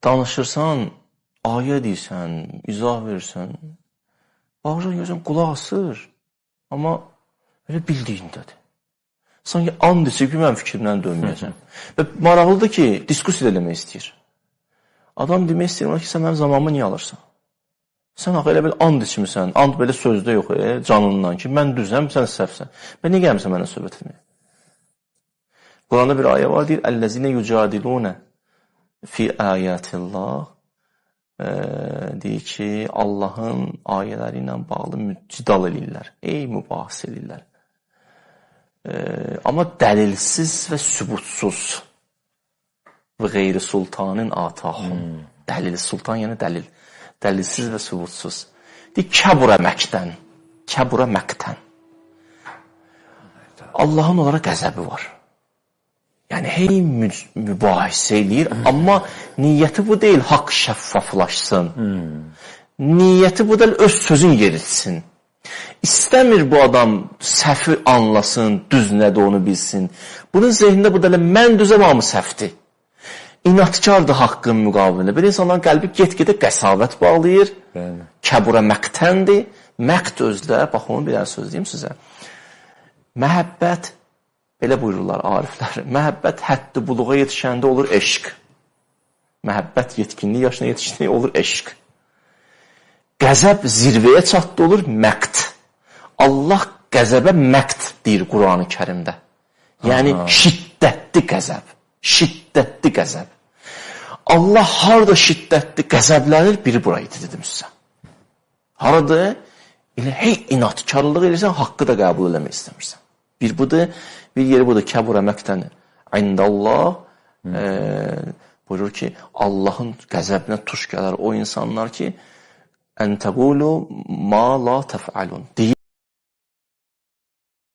danışırsan, ayə deyirsən, izah verirsən, bağırsan, görürsən, qulaq asır, amma elə bildiyindədir. Sanki and içib ki, mən fikrimdən dönməyəcəm. Və maraqlıdır ki, diskusiya eləmək istəyir. Adam demək istəyir, ki, sən mənim zamanımı niyə alırsan? Sən axı elə belə and içmirsən, and belə sözdə yox, canından ki, mən düzəm, sən səhvsən. Və niyə gəlmirsən mənə söhbət etməyə? Quranda bir ayə var, deyir, Əl-ləzinə yücadilunə fi ayətillah, deyir ki, Allahın ayələri ilə bağlı cidal edirlər, mübahisə edirlər. Amma dəlilsiz və sübutsuz və qeyri sultanın atahum. Dəlil, sultan yəni dəlil. Dəlilsiz və sübutsuz. Deyir, kəbura məkdən. Kəbura məqtən. Allahın onlara qəzəbi var. Yəni, hey mübahisə edir, amma niyyəti bu deyil, haqq şəffaflaşsın. Niyyəti bu deyil, öz sözün yerilsin. İstəmir bu adam səhvi anlasın, düz nədir onu bilsin. Bunun zehnində bu deyil, mən düzəm, hamı səhvdir. İnatkardır haqqın müqabilində. Belə insanların qəlbi get-gedə qəsavət bağlayır. Kəbura məqtəndir. Məqt özlə, bax onu bir söz deyim sizə. Məhəbbət, belə buyururlar ariflər, məhəbbət həddi buluğa yetişəndə olur eşq. Məhəbbət yetkinlik yaşına yetişdiyi olur eşq. Qəzəb zirvəyə çatdı olur məqt. Allah qəzəbə məqt deyir Qur'an-ı Kərimdə. Yəni şiddətli qəzəb. Şiddətli qəzəb. Allah harada şiddətli qəzəblənir, biri buraydı dedim sizə. Harada? Elə hey inatkarlıq edirsən, haqqı da qəbul eləmək istəmirsən. Bir budur, bir yeri budur, kəbura məqtəni. İndəllah buyurur ki, Allahın qəzəbinə tuş gələr o insanlar ki, ən təqulu ma la təf'alun.